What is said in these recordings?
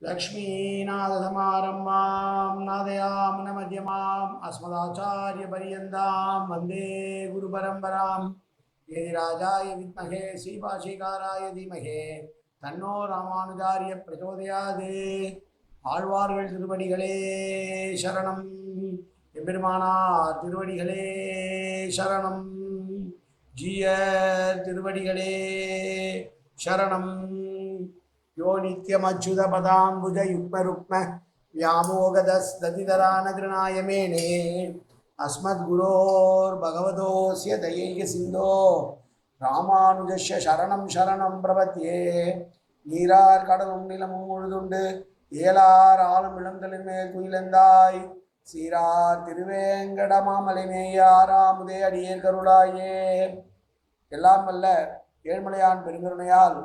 लक्ष्मीनाथसमारम्भां नादयामनमध्यमाम् अस्मदाचार्यपर्यन्तां वन्दे गुरुपरम्परां यतिराजाय विद्महे श्रीभाष्यकाराय धीमहि तन्नो रामानुजार्य प्रचोदयात् ஆழ்வார்கள் திருவடிகளே சரணம் எம்பெருமானார் திருவடிகளே சரணம் ஜீயர் திருவடிகளே சரணம் यो नित्यमच्युतपदाम्बुज युग्मरुक्म व्यामोगदस्तदितरानगृणाय मेने अस्मद्गुरोर्भगवतोऽस्य दयैकसिन्धो रामानुजस्य शरणं शरणं प्रपद्ये நீரார் கடலும் நிலமும் முழுதுண்டு ஏலார் ஆளும் இளந்தலின் மேல் குயிலந்தாய் சீரார் திருவேங்கடமாமலை மேயாராமுதே அடியேர் கருளாயே. எல்லாம் வல்ல ஏழ்மலையான் பெருங்கருணையால்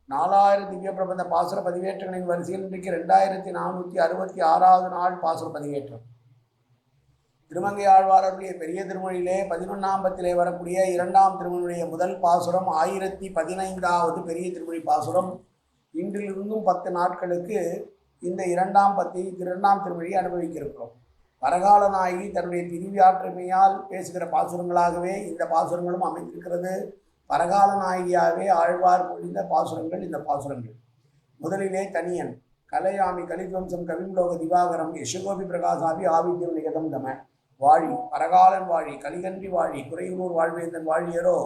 4000 திவ்ய பிரபந்த பாசுர பதிவேற்றங்களின் வரிசையில் இன்றைக்கு 2466வது நாள் பாசுர பதிவேற்றம். திருமங்கை ஆழ்வாருடைய பெரிய திருமொழியிலே 11ஆம் பத்திலே வரக்கூடிய 2ஆம் திருமொழியுடைய முதல் பாசுரம் 1015வது பெரிய திருமொழி பாசுரம். இன்றிலிருந்தும் 10 நாட்களுக்கு இந்த 2ஆம் திருமொழியை அனுபவிக்க இருக்கிறோம். பரகால நாயகி தன்னுடைய பிரிவியாற்றுமையால் பேசுகிற பாசுரங்களாகவே இந்த பாசுரங்களும் அமைந்திருக்கிறது. பரகால நாயகியாகவே ஆழ்வார் மொழிந்த பாசுரங்கள் இந்த பாசுரங்கள். முதலிலே தனியன் கலையாமி கலித்வம்சம் கவிம்லோக திவாகரம் யசகோபி பிரகாசாபி ஆவித்யம் நிகதம் தம வாழி பரகாலன் வாழி கலிகன்றி வாழி குறையூர் வாழ்வேந்தன் வாழியரோ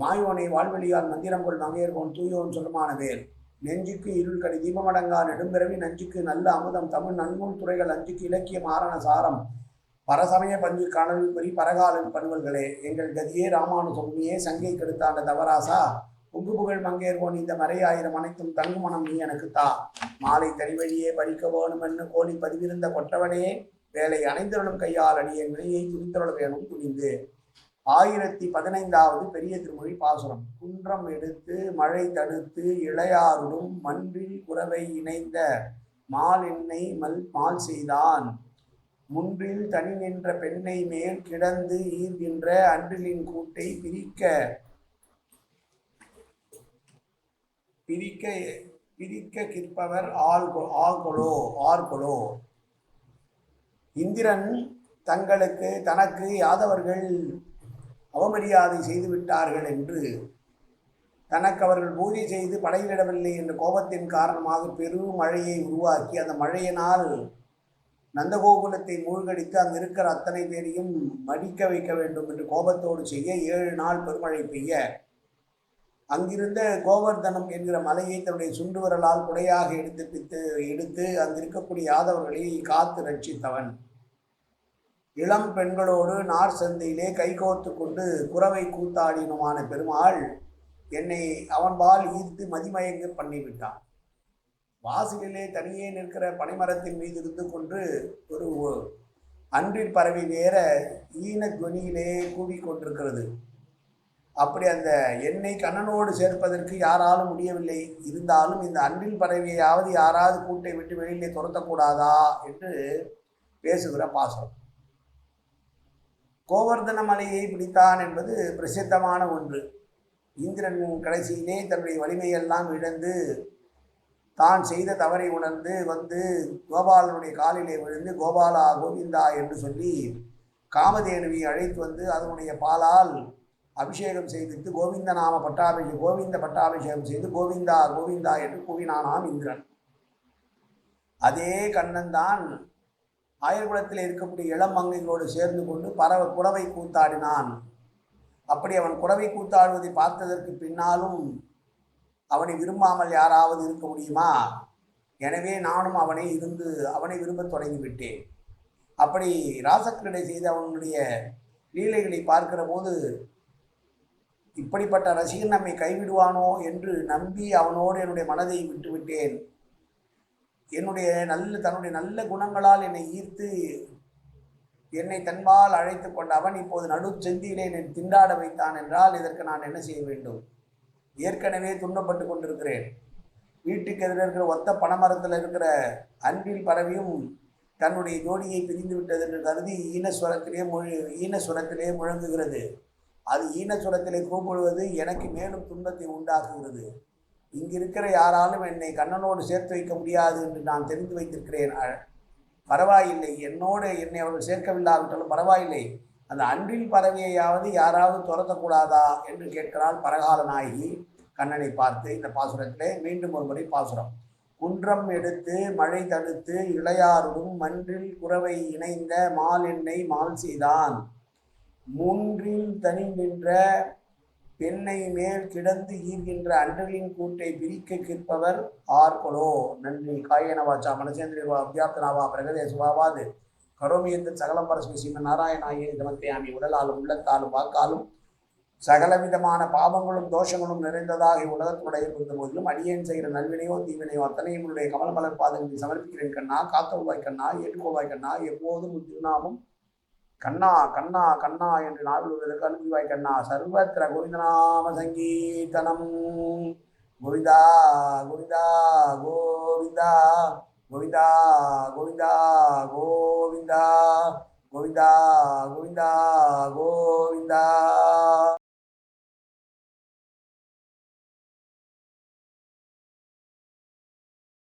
மாயோனை வாழ்வெளியால் மந்திரம் கொள் நகையர்கோன் தூயோன் சொல்லமான வேல் நெஞ்சுக்கு இருள் கடி தீபமடங்கா நெடும்பிறவி நஞ்சுக்கு நல்ல அமுதம் தமிழ் நன்மூல் துறைகள் அஞ்சுக்கு இலக்கியம் ஆரண சாரம் பரசமய பஞ்சு காணலில் பெரிய பரகாலன் பணுவல்களே எங்கள் கதியே ராமானுஜமுனியே சங்கை கெடுத்தாண்ட தவராசா உங்கு புகழ் மங்கேற்கோன் இந்த மறையாயிரம் அனைத்தும் தங்கு மனம் நீ எனக்கு தா மாலை தனிவழியே பறிக்க வேணும் என்று கோலி பதிவிருந்த கொற்றவனே வேலை அணைந்தருளும் கையால் அடிய வினையை துணித்தருள வேணும் துணிந்து. 1015வது பெரிய திருமொழி பாசுரம். குன்றம் எடுத்து மழை தடுத்து இளையாருடும் மன்றில் குறவை இணைந்த மால் எண்ணெய் மால் செய்தான் முன்றில் தனி நின்ற பெண்ணை மேல் கிடந்து ஈர்கின்ற அன்றிலின் கூட்டை பிரிக்க கிற்பவர் ஆர்கொலோ. இந்திரன் தனக்கு யாதவர்கள் அவமரியாதை செய்துவிட்டார்கள் என்று தனக்கு அவர்கள் பூஜை செய்து படையிலிடவில்லை என்ற கோபத்தின் காரணமாக பெரும் மழையை உருவாக்கி அந்த மழையினால் நந்தகோகுலத்தை மூழ்கடித்து அங்கு இருக்கிற அத்தனை பேரையும் மடிக்க வைக்க வேண்டும் என்று கோபத்தோடு செய்ய 7 நாள் பெருமழை பெய்ய அங்கிருந்த கோவர்தனம் என்கிற மலையை தன்னுடைய சுண்டு விரலால் குடையாக எடுத்து அங்கிருக்கக்கூடிய யாதவர்களை காத்து ரட்சித்தவன். இளம் பெண்களோடு நார் சந்தையிலே கைகோத்து கொண்டு குறவை கூத்தாடினுமான பெருமாள் என்னை அவன்பால் ஈர்த்து மதிமயங்க பண்ணிவிட்டான். வாசலிலே தனியே நிற்கிற பனைமரத்தின் மீது இருந்து கொண்டு ஒரு அன்றில் பறவை வேற ஈனத்வனியிலே கூவிக்கொண்டிருக்கிறது. அப்படி அந்த எண்ணெய் கண்ணனோடு சேர்ப்பதற்கு யாராலும் முடியவில்லை. இருந்தாலும் இந்த அன்றில் பறவையாவது யாராவது கூட்டை விட்டு வெளியிலே துரத்தக்கூடாதா என்று பேசுகிற பாசம். கோவர்தன மலையை பிடித்தான் என்பது பிரசித்தமான ஒன்று. இந்திரன் கடைசியிலே தன்னுடைய வலிமையெல்லாம் இழந்து தான் செய்த தவறை உணர்ந்து வந்து கோபாலனுடைய காலிலே விழுந்து கோபாலா கோவிந்தா என்று சொல்லி காமதேனுவை அழைத்து வந்து அதனுடைய பாலால் அபிஷேகம் செய்து கோவிந்த பட்டாபிஷேகம் செய்து கோவிந்தா கோவிந்தா என்று கூவினானாம் இந்திரன். அதே கண்ணன் தான் ஆயர்குலத்தில் இருக்கக்கூடிய இளம் மங்கைகளோடு சேர்ந்து கொண்டு குறவை கூத்தாடினான். அப்படி அவன் குறவை கூத்தாடுவதை பார்த்ததற்கு பின்னாலும் அவனை விரும்பாமல் யாராவது இருக்க முடியுமா? எனவே நானும் அவனை விரும்ப தொடங்கிவிட்டேன். அப்படி ராசக்கிரடை செய்து அவனுடைய லீலைகளை பார்க்கிற போது இப்படிப்பட்ட ரசிகன் நம்மை கைவிடுவானோ என்று நம்பி அவனோடு என்னுடைய மனதை விட்டுவிட்டேன். தன்னுடைய நல்ல குணங்களால் என்னை ஈர்த்து என்னை தன்பால் அழைத்து கொண்ட அவன் இப்போது நடுச்செந்தியிலே என்னை திண்டாட வைத்தான் என்றால் இதற்கு நான் என்ன செய்ய வேண்டும்? ஏற்கனவே துன்பப்பட்டு கொண்டிருக்கிறேன். வீட்டுக்கு எதிர இருக்கிற ஒத்த பனைமரத்தில் இருக்கிற அன்பில் பறவையும் தன்னுடைய ஜோடியை பிரிந்து விட்டது என்று கருதி ஈனஸ்வரத்திலே முழங்குகிறது. அது ஈனஸ்வரத்திலே கூப்பிடுவது எனக்கு மேலும் துன்பத்தை உண்டாக்குகிறது. இங்கு இருக்கிற யாராலும் என்னை கண்ணனோடு சேர்த்து வைக்க முடியாது என்று நான் தெரிந்து வைத்திருக்கிறேன். பரவாயில்லை, என்னை அவர்கள் சேர்க்கவில்லாவிட்டாலும் பரவாயில்லை, அந்த அன்றில் பறவையாவது யாராவது துரத்தக்கூடாதா என்று கேட்கிறாள் பரகால நாயகி கண்ணனை பார்த்து. இந்த பாசுரத்திலே மீண்டும் ஒரு முறை பாசுரம். குன்றம் எடுத்து மழை தடுத்து இளையாருடும் மன்றில் குறவை இணைந்த மால் எண்ணை மால் செய்தான் மூன்றில் தனி நின்ற பெண்ணை மேல் கிடந்து ஈர்கின்ற அன்றலின் கூட்டை பிரிக்க கிற்பவர் ஆர்கொலோ. நன்றி. காயன வாச்சா மனசேந்திரிவா அபியாப்தனாவா பிரகதேசுவாவாது கரோமியத்து சகலம் பரஸ்மி ஸ்ரீமன் நாராயணாயே நமத்தையாமி. உடலாலும் உள்ளத்தாலும் வாக்காலும் சகலவிதமான பாவங்களும் தோஷங்களும் நிறைந்ததாக உலகத்துடைய இருந்த போதிலும் அடியேன் செய்கிற நல்வினையோ தீவினையோ அத்தனையும் உடைய கமலமலர் பாதங்களை சமர்ப்பிக்கிறேன் கண்ணா. காத்தொள்வாய் கண்ணா, ஏற்றுக்கொள்வாய் கண்ணா. எப்போதும் திருநாமம் கண்ணா கண்ணா கண்ணா என்று நாவில் உள்ளதற்கு அனுப்பிவாய் கண்ணா. சர்வத்திர கோவிந்தநாம சங்கீர்த்தனம். கோவிந்தா கோவிந்தா கோவிந்தா கோவிந்தா கோவிந்தா கோவிந்தா கோவிந்தா கோவிந்தா கோ